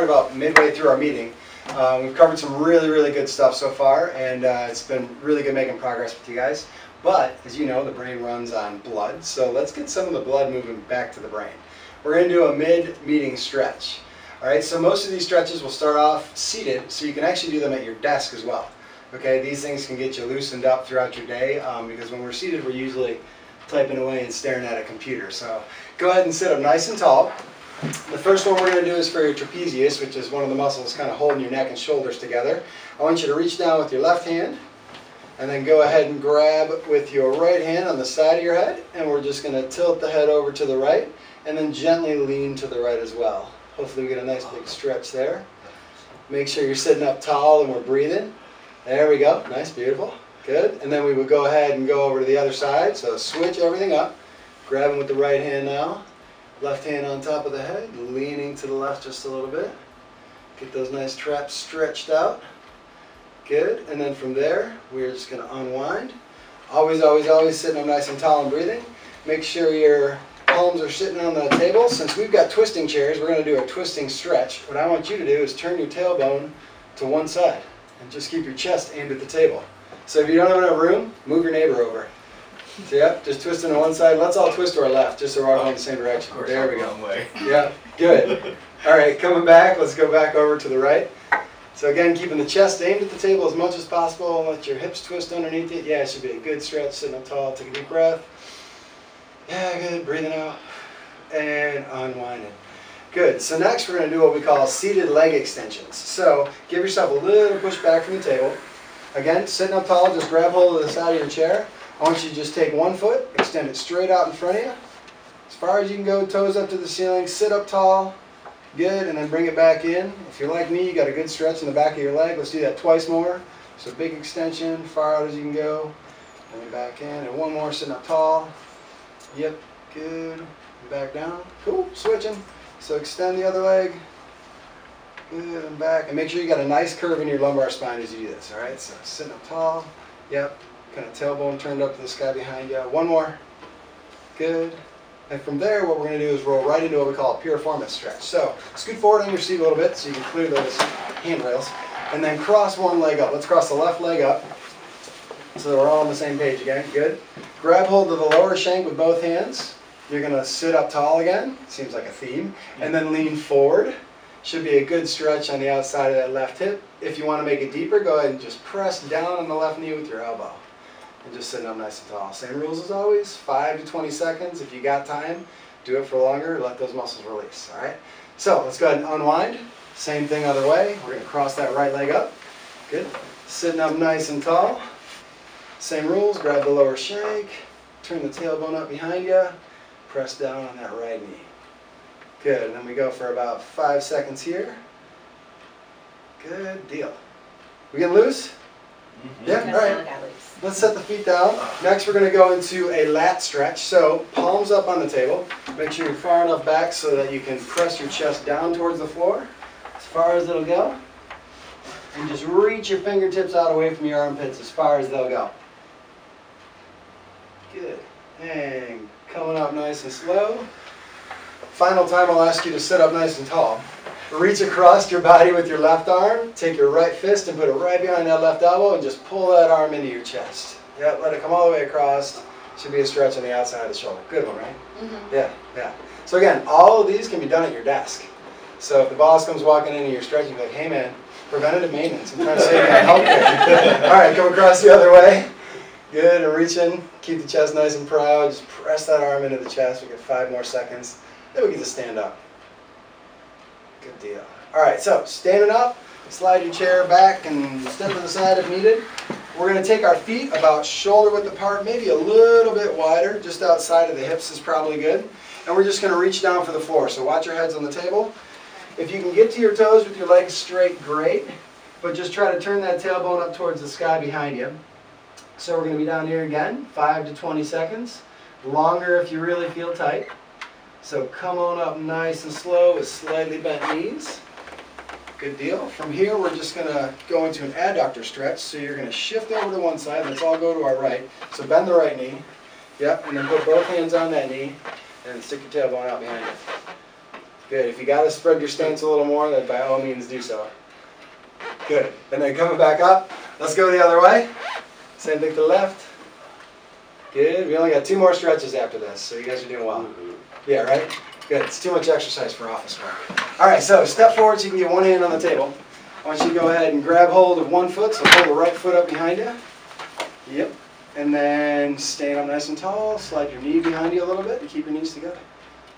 about midway through our meeting. We've covered some really, really good stuff so far, and it's been really good making progress with you guys. But, as you know, the brain runs on blood, so let's get some of the blood moving back to the brain. We're going to do a mid-meeting stretch. Alright, so most of these stretches will start off seated, so you can actually do them at your desk as well. Okay, these things can get you loosened up throughout your day, because when we're seated, we're usually typing away and staring at a computer. So go ahead and sit up nice and tall. The first one we're going to do is for your trapezius, which is one of the muscles kind of holding your neck and shoulders together. I want you to reach down with your left hand, and then go ahead and grab with your right hand on the side of your head, and we're just going to tilt the head over to the right, and then gently lean to the right as well. Hopefully we get a nice big stretch there. Make sure you're sitting up tall and we're breathing. There we go. Nice, beautiful. Good. And then we would go ahead and go over to the other side. So switch everything up. Grabbing with the right hand now. Left hand on top of the head. Leaning to the left just a little bit. Get those nice traps stretched out. Good. And then from there, we're just going to unwind. Always, always, always sitting up nice and tall and breathing. Make sure your palms are sitting on the table. Since we've got twisting chairs, we're going to do a twisting stretch. What I want you to do is turn your tailbone to one side and just keep your chest aimed at the table. So if you don't have enough room, move your neighbor over. So yep, just twisting to one side. Let's all twist to our left, just so we're all going the same direction. There we go. Yeah, good. All right, coming back, let's go back over to the right. So again, keeping the chest aimed at the table as much as possible. Let your hips twist underneath it. Yeah, it should be a good stretch, sitting up tall. Take a deep breath. Yeah, good. Breathing out and unwinding. Good. So next we're going to do what we call seated leg extensions. So give yourself a little push back from the table. Again, sitting up tall, just grab hold of the side of your chair. I want you to just take one foot, extend it straight out in front of you. As far as you can go, toes up to the ceiling, sit up tall. Good, and then bring it back in. If you're like me, you got a good stretch in the back of your leg. Let's do that twice more. So big extension, far out as you can go. And then back in, and one more, sitting up tall. Yep, good. Back down. Cool, switching. So extend the other leg. Good, and back. And make sure you got a nice curve in your lumbar spine as you do this, alright? So sitting up tall. Yep. Kind of tailbone turned up to the sky behind you. One more. Good. And from there, what we're going to do is roll right into what we call a piriformis stretch. So scoot forward on your seat a little bit so you can clear those handrails. And then cross one leg up. Let's cross the left leg up so that we're all on the same page again. Good. Grab hold of the lower shank with both hands. You're going to sit up tall again. Seems like a theme. And then lean forward. Should be a good stretch on the outside of that left hip. If you want to make it deeper, go ahead and just press down on the left knee with your elbow. And just sitting up nice and tall. Same rules as always. 5 to 20 seconds. If you got time, do it for longer. Let those muscles release. All right. So let's go ahead and unwind. Same thing other way. We're going to cross that right leg up. Good. Sitting up nice and tall. Same rules. Grab the lower shank. Turn the tailbone up behind you. Press down on that right knee. Good. And then we go for about 5 seconds here. Good deal. We getting loose? Mm-hmm. Yeah? All right. Let's set the feet down. Next we're going to go into a lat stretch. So palms up on the table. Make sure you're far enough back so that you can press your chest down towards the floor as far as it'll go. And just reach your fingertips out away from your armpits as far as they'll go. Good. And coming up nice and slow. Final time I'll ask you to sit up nice and tall. Reach across your body with your left arm. Take your right fist and put it right behind that left elbow and just pull that arm into your chest. Yep, let it come all the way across. Should be a stretch on the outside of the shoulder. Good one, right? Mm-hmm. Yeah, yeah. So again, all of these can be done at your desk. So if the boss comes walking into your stretch, you're like, hey man, preventative maintenance. I'm trying to save you on healthcare. All right, come across the other way. Good, and reach in. Keep the chest nice and proud. Just press that arm into the chest. We get 5 more seconds. Then we get to stand up. Good deal. All right, so standing up, slide your chair back and step to the side if needed. We're going to take our feet about shoulder width apart, maybe a little bit wider, just outside of the hips is probably good. And we're just going to reach down for the floor. So watch your heads on the table. If you can get to your toes with your legs straight, great. But just try to turn that tailbone up towards the sky behind you. So we're going to be down here again, 5 to 20 seconds. Longer if you really feel tight. So come on up nice and slow with slightly bent knees. Good deal. From here we're just going to go into an adductor stretch. So you're going to shift over to one side. Let's all go to our right. So bend the right knee. Yep, and then put both hands on that knee and stick your tailbone out behind you. Good. If you got to spread your stance a little more, then by all means do so. Good. And then coming back up, let's go the other way. Same thing to the left. Good. We only got 2 more stretches after this, so you guys are doing well. Yeah, right? Good. It's too much exercise for office work. All right, so step forward so you can get one hand on the table. I want you to go ahead and grab hold of one foot, so pull the right foot up behind you. Yep. And then stand up nice and tall. Slide your knee behind you a little bit to keep your knees together.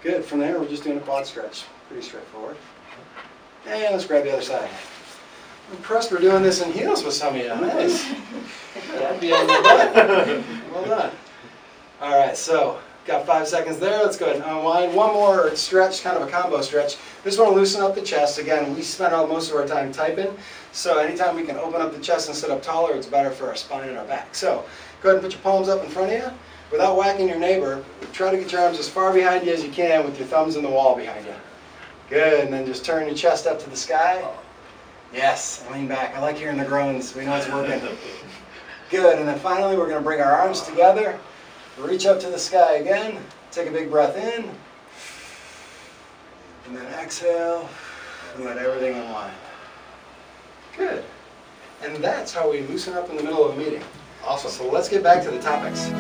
Good. From there, we're just doing a quad stretch. Pretty straightforward. And let's grab the other side. I'm impressed we're doing this in heels with some of you. Nice. That'd be on your butt. Well done. All right, so got 5 seconds there. Let's go ahead and unwind. One more stretch, kind of a combo stretch. This one will loosen up the chest. Again, we spend most of our time typing, so anytime we can open up the chest and sit up taller, it's better for our spine and our back. So go ahead and put your palms up in front of you. Without whacking your neighbor, try to get your arms as far behind you as you can with your thumbs in the wall behind you. Good, and then just turn your chest up to the sky. Yes, lean back. I like hearing the groans. We know it's working. Good, and then finally we're going to bring our arms together. Reach up to the sky again. Take a big breath in. And then exhale. And let everything unwind. Good. And that's how we loosen up in the middle of a meeting. Awesome. So let's get back to the topics.